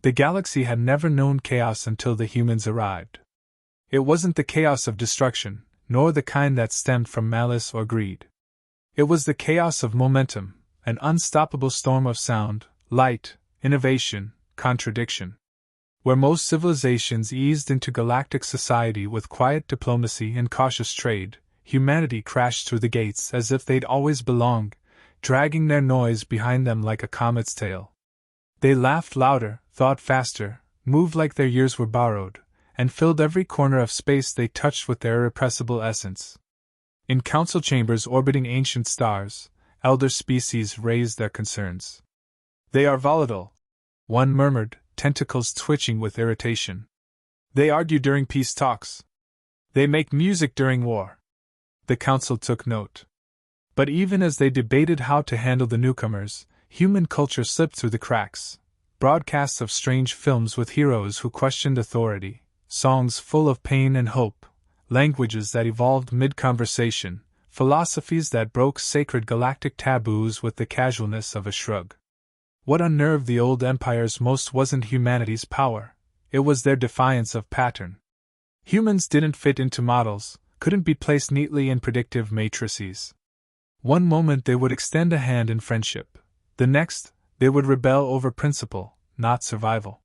The galaxy had never known chaos until the humans arrived. It wasn't the chaos of destruction, nor the kind that stemmed from malice or greed. It was the chaos of momentum, an unstoppable storm of sound, light, innovation, contradiction. Where most civilizations eased into galactic society with quiet diplomacy and cautious trade, humanity crashed through the gates as if they'd always belonged, dragging their noise behind them like a comet's tail. They laughed louder, thought faster, moved like their years were borrowed, and filled every corner of space they touched with their irrepressible essence. In council chambers orbiting ancient stars, elder species raised their concerns. They are volatile, one murmured, tentacles twitching with irritation. They argue during peace talks. They make music during war. The council took note. But even as they debated how to handle the newcomers, human culture slipped through the cracks. Broadcasts of strange films with heroes who questioned authority, songs full of pain and hope, languages that evolved mid-conversation, philosophies that broke sacred galactic taboos with the casualness of a shrug. What unnerved the old empires most wasn't humanity's power, it was their defiance of pattern. Humans didn't fit into models, couldn't be placed neatly in predictive matrices. One moment they would extend a hand in friendship, the next, they would rebel over principle, not survival.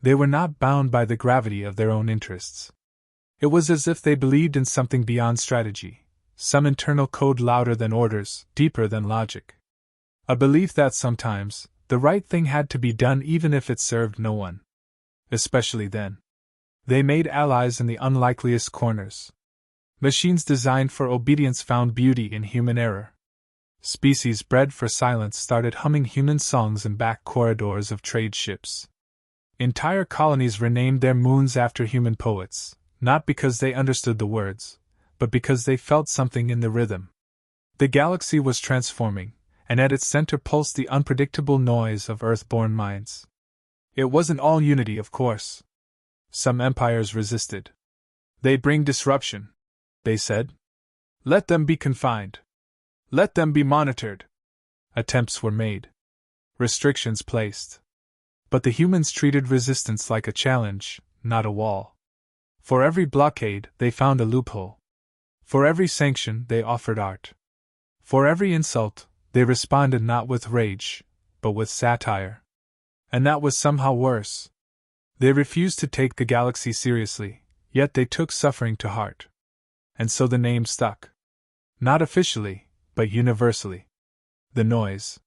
They were not bound by the gravity of their own interests. It was as if they believed in something beyond strategy, some internal code louder than orders, deeper than logic. A belief that sometimes, the right thing had to be done even if it served no one. Especially then. They made allies in the unlikeliest corners. Machines designed for obedience found beauty in human error. Species bred for silence started humming human songs in back corridors of trade ships. Entire colonies renamed their moons after human poets, not because they understood the words, but because they felt something in the rhythm. The galaxy was transforming, and at its center pulsed the unpredictable noise of Earth-born minds. It wasn't all unity, of course. Some empires resisted. They bring disruption, they said. Let them be confined. Let them be monitored. Attempts were made. Restrictions placed. But the humans treated resistance like a challenge, not a wall. For every blockade, they found a loophole. For every sanction, they offered art. For every insult, they responded not with rage, but with satire. And that was somehow worse. They refused to take the galaxy seriously, yet they took suffering to heart. And so the name stuck. Not officially, but universally. The noise.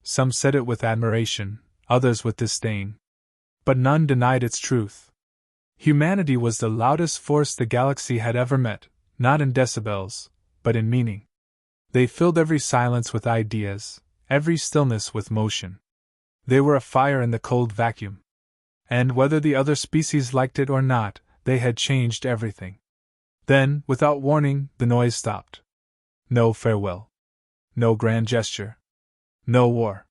Some said it with admiration, others with disdain. But none denied its truth. Humanity was the loudest force the galaxy had ever met, not in decibels, but in meaning. They filled every silence with ideas, every stillness with motion. They were a fire in the cold vacuum. And whether the other species liked it or not, they had changed everything. Then, without warning, the noise stopped. No farewell. No grand gesture. No war.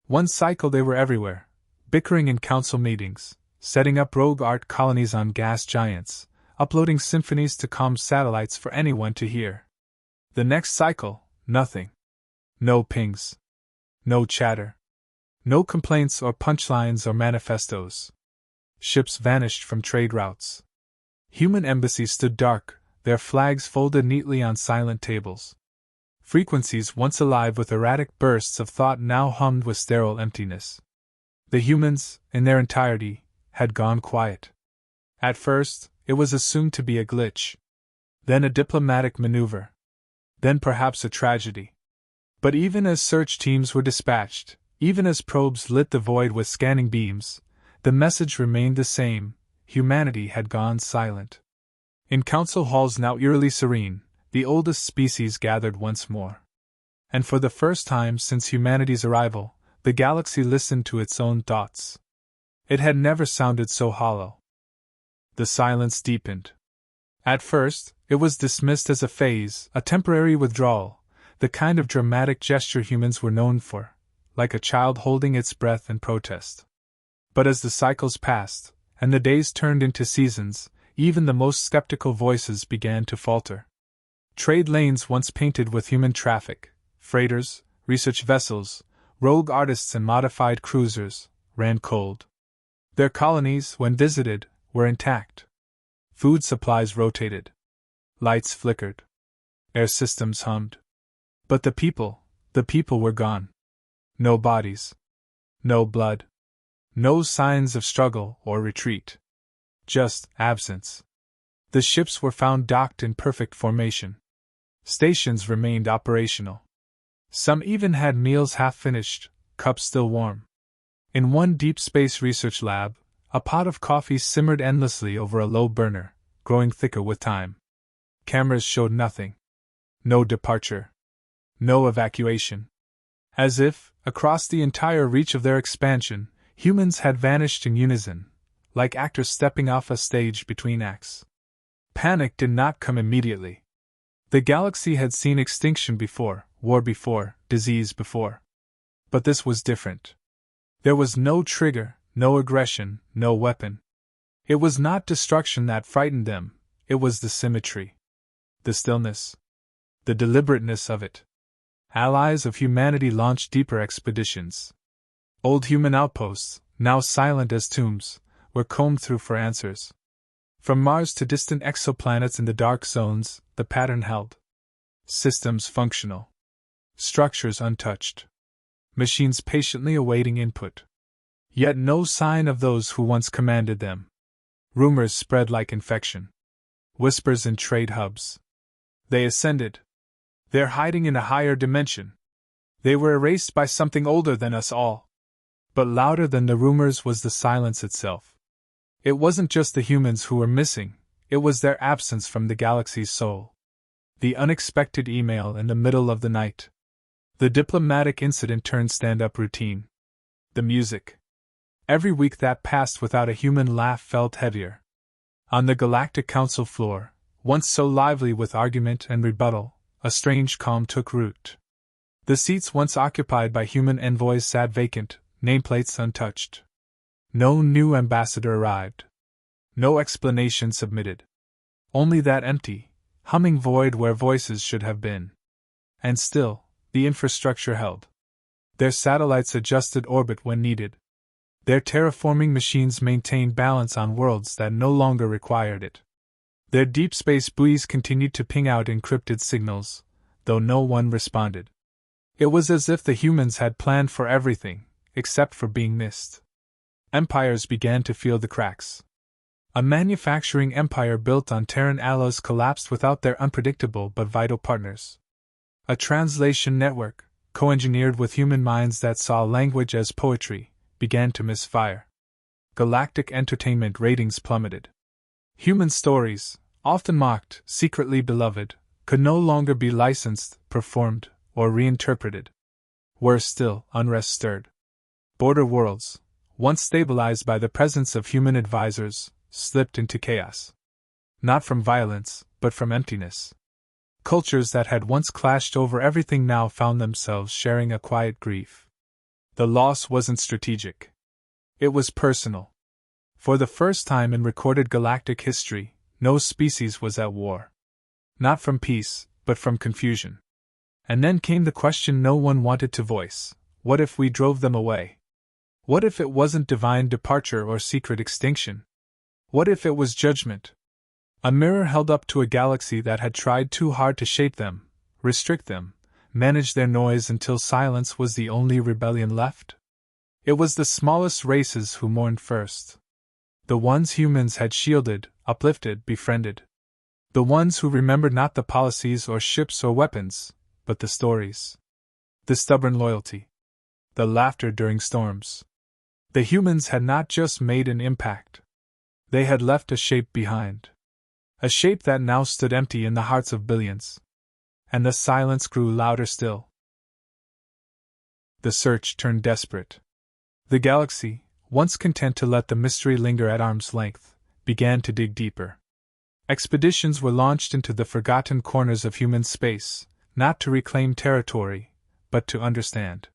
One cycle they were everywhere, bickering in council meetings, setting up rogue art colonies on gas giants, uploading symphonies to comm satellites for anyone to hear. The next cycle, nothing. No pings. No chatter. No complaints or punchlines or manifestos. Ships vanished from trade routes. Human embassies stood dark, their flags folded neatly on silent tables. Frequencies once alive with erratic bursts of thought now hummed with sterile emptiness. The humans, in their entirety, had gone quiet. At first, it was assumed to be a glitch. Then a diplomatic maneuver. Then perhaps a tragedy. But even as search teams were dispatched, even as probes lit the void with scanning beams, the message remained the same: humanity had gone silent. In council halls now eerily serene, the oldest species gathered once more. And for the first time since humanity's arrival, the galaxy listened to its own thoughts. It had never sounded so hollow. The silence deepened. At first, it was dismissed as a phase, a temporary withdrawal, the kind of dramatic gesture humans were known for, like a child holding its breath in protest. But as the cycles passed, and the days turned into seasons, even the most skeptical voices began to falter. Trade lanes once painted with human traffic, freighters, research vessels, rogue artists and modified cruisers, ran cold. Their colonies, when visited, were intact. Food supplies rotated. Lights flickered. Air systems hummed. But the people were gone. No bodies. No blood. No signs of struggle or retreat. Just absence. The ships were found docked in perfect formation. Stations remained operational. Some even had meals half finished, cups still warm. In one deep space research lab, a pot of coffee simmered endlessly over a low burner, growing thicker with time. Cameras showed nothing. No departure. No evacuation. As if, across the entire reach of their expansion, humans had vanished in unison, like actors stepping off a stage between acts. Panic did not come immediately. The galaxy had seen extinction before, war before, disease before. But this was different. There was no trigger, no aggression, no weapon. It was not destruction that frightened them, it was the symmetry. The stillness. The deliberateness of it. Allies of humanity launched deeper expeditions. Old human outposts, now silent as tombs, were combed through for answers. From Mars to distant exoplanets in the dark zones, the pattern held. Systems functional. Structures untouched. Machines patiently awaiting input. Yet no sign of those who once commanded them. Rumors spread like infection. Whispers in trade hubs. They ascended. They're hiding in a higher dimension. They were erased by something older than us all. But louder than the rumors was the silence itself. It wasn't just the humans who were missing, it was their absence from the galaxy's soul. The unexpected email in the middle of the night. The diplomatic incident turned stand-up routine. The music. Every week that passed without a human laugh felt heavier. On the Galactic Council floor, once so lively with argument and rebuttal, a strange calm took root. The seats once occupied by human envoys sat vacant, nameplates untouched. No new ambassador arrived. No explanation submitted. Only that empty, humming void where voices should have been. And still, the infrastructure held. Their satellites adjusted orbit when needed. Their terraforming machines maintained balance on worlds that no longer required it. Their deep space buoys continued to ping out encrypted signals, though no one responded. It was as if the humans had planned for everything, except for being missed. Empires began to feel the cracks. A manufacturing empire built on Terran alloys collapsed without their unpredictable but vital partners. A translation network, co-engineered with human minds that saw language as poetry, began to misfire. Galactic entertainment ratings plummeted. Human stories, often mocked, secretly beloved, could no longer be licensed, performed, or reinterpreted. Worse still, unrest stirred. Border worlds, once stabilized by the presence of human advisors, slipped into chaos. Not from violence, but from emptiness. Cultures that had once clashed over everything now found themselves sharing a quiet grief. The loss wasn't strategic. It was personal. For the first time in recorded galactic history, no species was at war. Not from peace, but from confusion. And then came the question no one wanted to voice: what if we drove them away? What if it wasn't divine departure or secret extinction? What if it was judgment? A mirror held up to a galaxy that had tried too hard to shape them, restrict them, manage their noise until silence was the only rebellion left? It was the smallest races who mourned first. The ones humans had shielded, uplifted, befriended. The ones who remembered not the policies or ships or weapons, but the stories. The stubborn loyalty. The laughter during storms. The humans had not just made an impact. They had left a shape behind. A shape that now stood empty in the hearts of billions. And the silence grew louder still. The search turned desperate. The galaxy, once content to let the mystery linger at arm's length, began to dig deeper. Expeditions were launched into the forgotten corners of human space, not to reclaim territory, but to understand.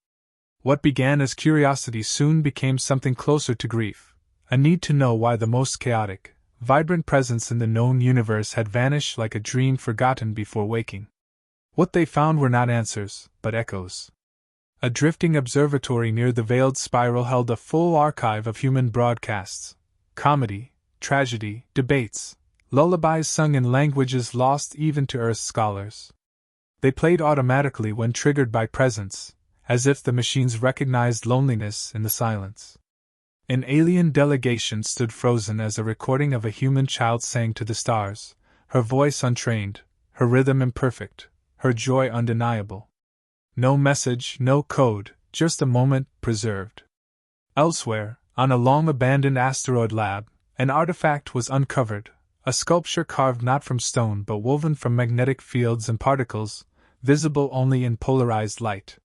What began as curiosity soon became something closer to grief, a need to know why the most chaotic, vibrant presence in the known universe had vanished like a dream forgotten before waking. What they found were not answers, but echoes. A drifting observatory near the veiled spiral held a full archive of human broadcasts: comedy, tragedy, debates, lullabies sung in languages lost even to Earth's scholars. They played automatically when triggered by presence, as if the machines recognized loneliness in the silence. An alien delegation stood frozen as a recording of a human child sang to the stars, her voice untrained, her rhythm imperfect, her joy undeniable. No message, no code, just a moment preserved. Elsewhere, on a long-abandoned asteroid lab, an artifact was uncovered, a sculpture carved not from stone but woven from magnetic fields and particles, visible only in polarized light.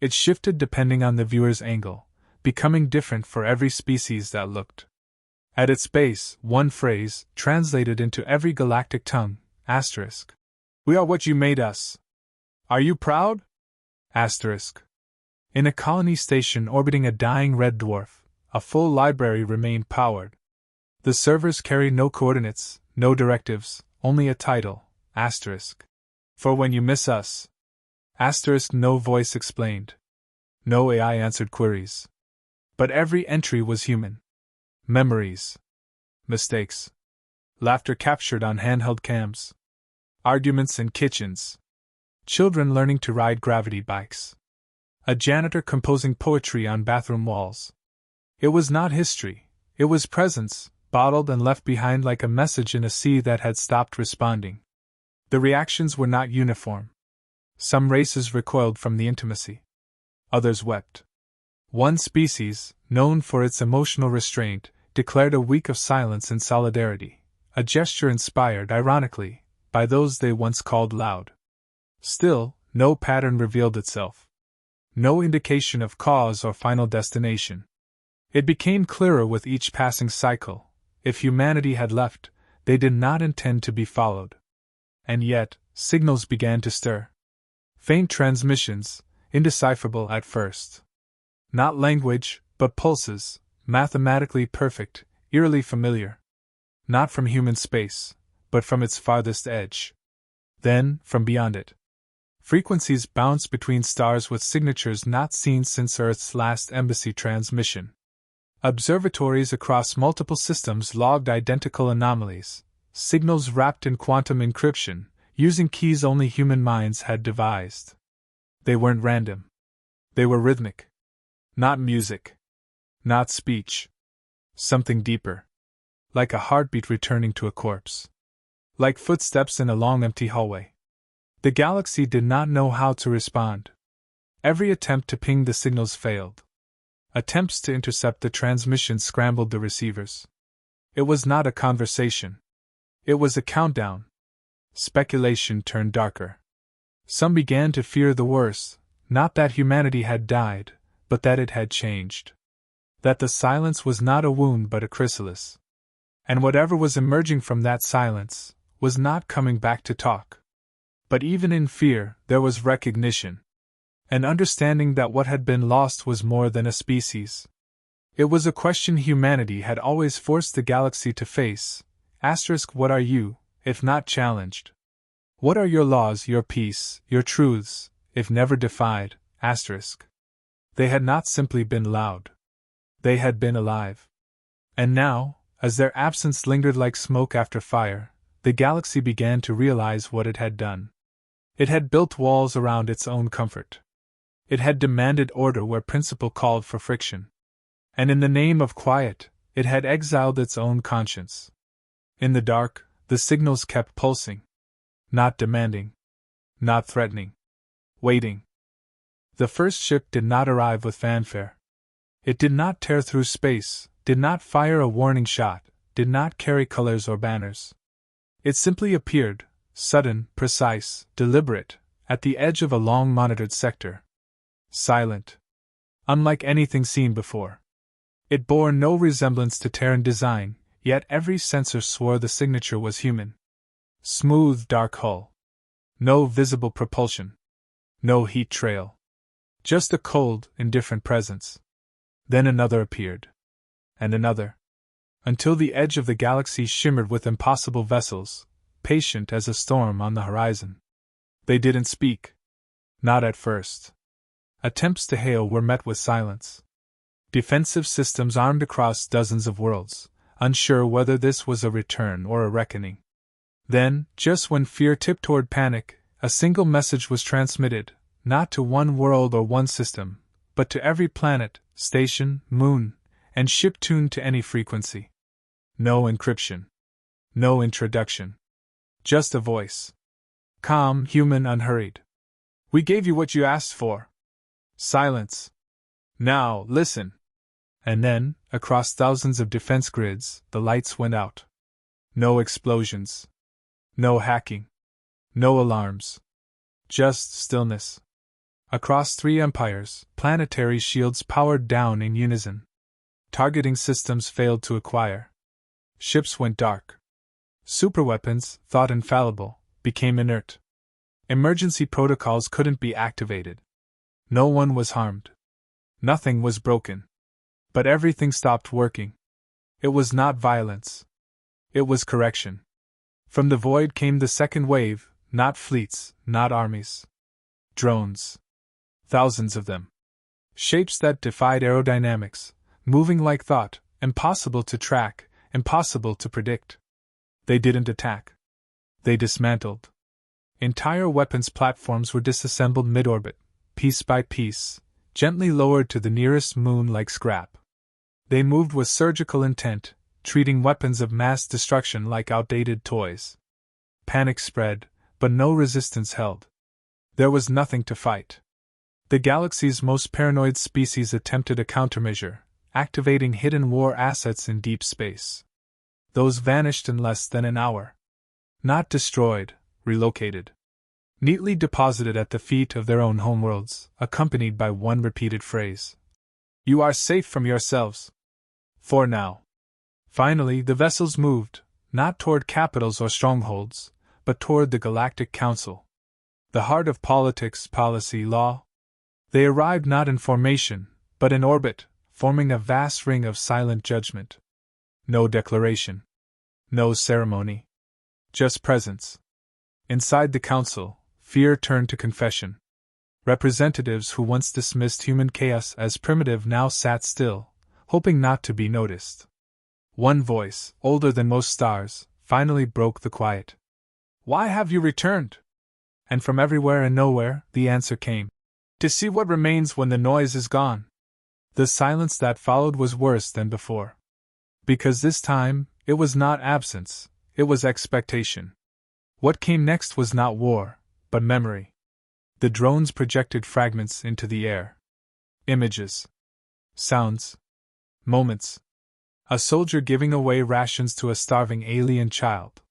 It shifted depending on the viewer's angle, becoming different for every species that looked. At its base, one phrase, translated into every galactic tongue, asterisk. "We are what you made us. Are you proud?" Asterisk. In a colony station orbiting a dying red dwarf, a full library remained powered. The servers carried no coordinates, no directives, only a title, asterisk. "For when you miss us." Asterisk. No voice explained. No AI answered queries. But every entry was human. Memories. Mistakes. Laughter captured on handheld cams. Arguments in kitchens. Children learning to ride gravity bikes. A janitor composing poetry on bathroom walls. It was not history, it was presence, bottled and left behind like a message in a sea that had stopped responding. The reactions were not uniform. Some races recoiled from the intimacy. Others wept. One species, known for its emotional restraint, declared a week of silence and solidarity, a gesture inspired, ironically, by those they once called loud. Still, no pattern revealed itself. No indication of cause or final destination. It became clearer with each passing cycle: if humanity had left, they did not intend to be followed. And yet, signals began to stir. Faint transmissions, indecipherable at first. Not language, but pulses, mathematically perfect, eerily familiar. Not from human space, but from its farthest edge. Then, from beyond it. Frequencies bounced between stars with signatures not seen since Earth's last embassy transmission. Observatories across multiple systems logged identical anomalies, signals wrapped in quantum encryption, using keys only human minds had devised. They weren't random. They were rhythmic. Not music. Not speech. Something deeper. Like a heartbeat returning to a corpse. Like footsteps in a long empty hallway. The galaxy did not know how to respond. Every attempt to ping the signals failed. Attempts to intercept the transmission scrambled the receivers. It was not a conversation. It was a countdown. Speculation turned darker. Some began to fear the worst, not that humanity had died, but that it had changed. That the silence was not a wound but a chrysalis. And whatever was emerging from that silence was not coming back to talk. But even in fear, there was recognition. An understanding that what had been lost was more than a species. It was a question humanity had always forced the galaxy to face. What are you, if not challenged? What are your laws, your peace, your truths, if never defied? They had not simply been loud. They had been alive. And now, as their absence lingered like smoke after fire, the galaxy began to realize what it had done. It had built walls around its own comfort. It had demanded order where principle called for friction. And in the name of quiet, it had exiled its own conscience. In the dark, the signals kept pulsing. Not demanding. Not threatening. Waiting. The first ship did not arrive with fanfare. It did not tear through space, did not fire a warning shot, did not carry colors or banners. It simply appeared, sudden, precise, deliberate, at the edge of a long-monitored sector. Silent. Unlike anything seen before. It bore no resemblance to Terran design, yet every sensor swore the signature was human. Smooth, dark hull. No visible propulsion. No heat trail. Just a cold, indifferent presence. Then another appeared. And another. Until the edge of the galaxy shimmered with impossible vessels, patient as a storm on the horizon. They didn't speak. Not at first. Attempts to hail were met with silence. Defensive systems armed across dozens of worlds, unsure whether this was a return or a reckoning. Then, just when fear tipped toward panic, a single message was transmitted, not to one world or one system, but to every planet, station, moon, and ship tuned to any frequency. No encryption. No introduction. Just a voice. Calm, human, unhurried. We gave you what you asked for. Silence. Now, listen. And then, across thousands of defense grids, the lights went out. No explosions. No hacking. No alarms. Just stillness. Across 3 empires, planetary shields powered down in unison. Targeting systems failed to acquire. Ships went dark. Superweapons, thought infallible, became inert. Emergency protocols couldn't be activated. No one was harmed. Nothing was broken. But everything stopped working. It was not violence. It was correction. From the void came the second wave, not fleets, not armies. Drones. Thousands of them. Shapes that defied aerodynamics, moving like thought, impossible to track, impossible to predict. They didn't attack. They dismantled. Entire weapons platforms were disassembled mid-orbit, piece by piece, gently lowered to the nearest moon like scrap. They moved with surgical intent, treating weapons of mass destruction like outdated toys. Panic spread, but no resistance held. There was nothing to fight. The galaxy's most paranoid species attempted a countermeasure, activating hidden war assets in deep space. Those vanished in less than an hour. Not destroyed, relocated. Neatly deposited at the feet of their own homeworlds, accompanied by one repeated phrase. You are safe from yourselves. For now. Finally, the vessels moved, not toward capitals or strongholds, but toward the Galactic Council. The heart of politics, policy, law. They arrived not in formation, but in orbit, forming a vast ring of silent judgment. No declaration. No ceremony. Just presence. Inside the council, fear turned to confession. Representatives who once dismissed human chaos as primitive now sat still, hoping not to be noticed. One voice, older than most stars, finally broke the quiet. Why have you returned? And from everywhere and nowhere, the answer came. To see what remains when the noise is gone. The silence that followed was worse than before. Because this time, it was not absence, it was expectation. What came next was not war, but memory. The drones projected fragments into the air. Images. Sounds. Moments. A soldier giving away rations to a starving alien child.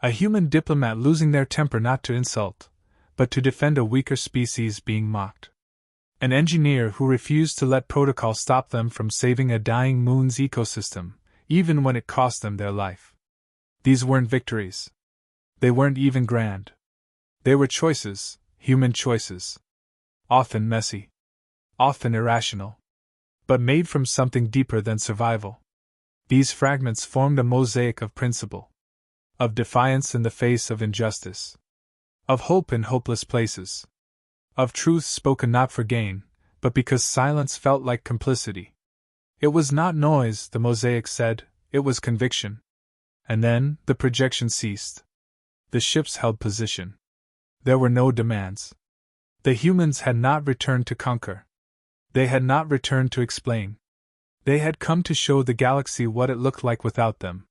A human diplomat losing their temper not to insult, but to defend a weaker species being mocked. An engineer who refused to let protocol stop them from saving a dying moon's ecosystem, even when it cost them their life. These weren't victories. They weren't even grand. They were choices, human choices. Often messy. Often irrational. But made from something deeper than survival. These fragments formed a mosaic of principle. Of defiance in the face of injustice. Of hope in hopeless places. Of truth spoken not for gain, but because silence felt like complicity. It was not noise, the mosaic said, it was conviction. And then, the projection ceased. The ships held position. There were no demands. The humans had not returned to conquer. They had not returned to explain. They had come to show the galaxy what it looked like without them.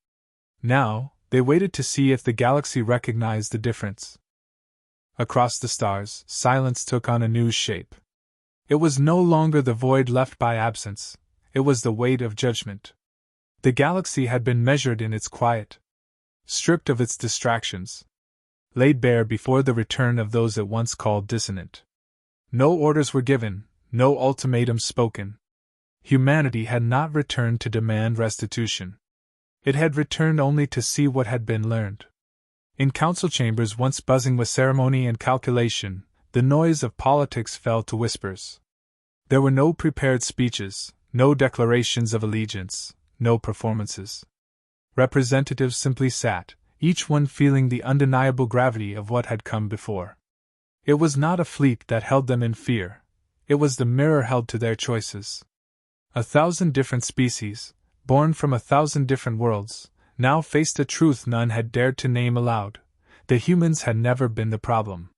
Now, they waited to see if the galaxy recognized the difference. Across the stars, silence took on a new shape. It was no longer the void left by absence, it was the weight of judgment. The galaxy had been measured in its quiet. Stripped of its distractions. Laid bare before the return of those it once called dissonant. No orders were given, no ultimatums spoken. Humanity had not returned to demand restitution. It had returned only to see what had been learned. In council chambers once buzzing with ceremony and calculation, the noise of politics fell to whispers. There were no prepared speeches, no declarations of allegiance, no performances. Representatives simply sat, each one feeling the undeniable gravity of what had come before. It was not a fleet that held them in fear. It was the mirror held to their choices. 1,000 different species, born from 1,000 different worlds, now faced a truth none had dared to name aloud. The humans had never been the problem.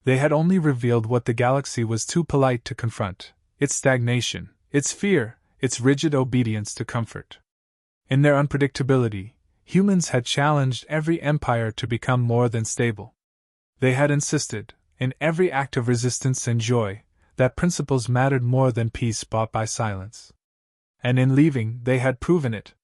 They had only revealed what the galaxy was too polite to confront: its stagnation, its fear, its rigid obedience to comfort. In their unpredictability, humans had challenged every empire to become more than stable. They had insisted, in every act of resistance and joy, that principles mattered more than peace bought by silence. And in leaving, they had proven it.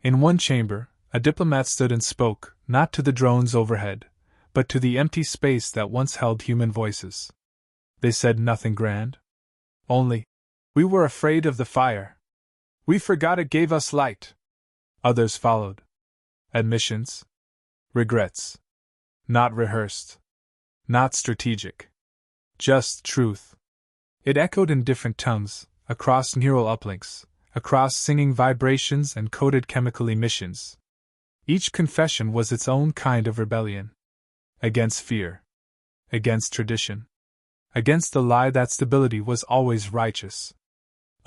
In one chamber, a diplomat stood and spoke, not to the drones overhead, but to the empty space that once held human voices. They said nothing grand. Only, "We were afraid of the fire. We forgot it gave us light." Others followed. Admissions. Regrets. Not rehearsed. Not strategic. Just truth. It echoed in different tongues, across neural uplinks, across singing vibrations and coded chemical emissions. Each confession was its own kind of rebellion. Against fear. Against tradition. Against the lie that stability was always righteous.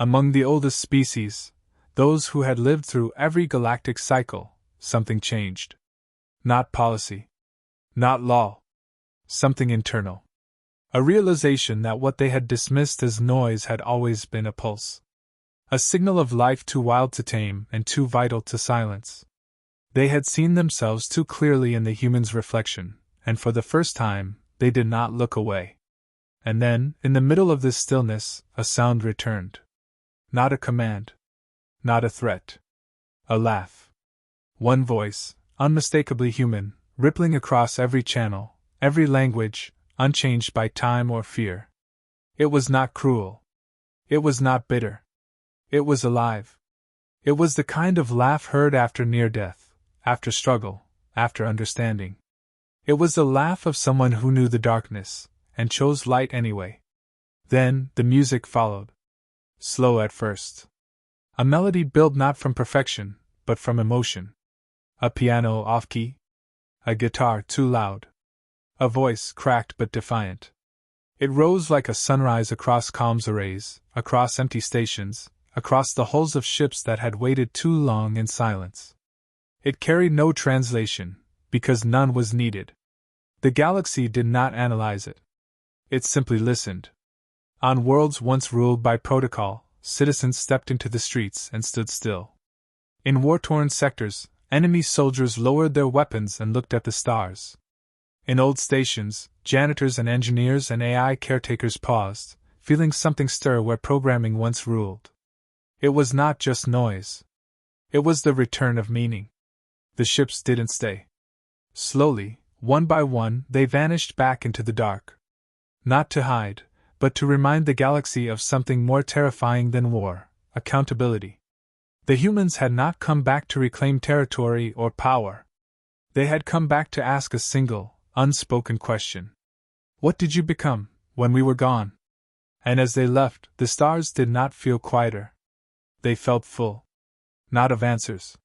Among the oldest species, those who had lived through every galactic cycle, something changed. Not policy. Not law. Something internal. A realization that what they had dismissed as noise had always been a pulse. A signal of life too wild to tame and too vital to silence. They had seen themselves too clearly in the human's reflection, and for the first time, they did not look away. And then, in the middle of this stillness, a sound returned. Not a command. Not a threat. A laugh. One voice, unmistakably human, rippling across every channel, every language, unchanged by time or fear. It was not cruel. It was not bitter. It was alive. It was the kind of laugh heard after near death, after struggle, after understanding. It was the laugh of someone who knew the darkness, and chose light anyway. Then, the music followed. Slow at first. A melody built not from perfection, but from emotion. A piano off-key. A guitar too loud. A voice cracked but defiant. It rose like a sunrise across calms arrays, across empty stations, across the hulls of ships that had waited too long in silence. It carried no translation, because none was needed. The galaxy did not analyze it. It simply listened. On worlds once ruled by protocol, citizens stepped into the streets and stood still. In war-torn sectors, enemy soldiers lowered their weapons and looked at the stars. In old stations, janitors and engineers and AI caretakers paused, feeling something stir where programming once ruled. It was not just noise. It was the return of meaning. The ships didn't stay. Slowly, one by one, they vanished back into the dark. Not to hide, but to remind the galaxy of something more terrifying than war: accountability. The humans had not come back to reclaim territory or power. They had come back to ask a single, unspoken question. What did you become, when we were gone? And as they left, the stars did not feel quieter. They felt full. Not of answers,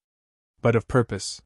but of purpose.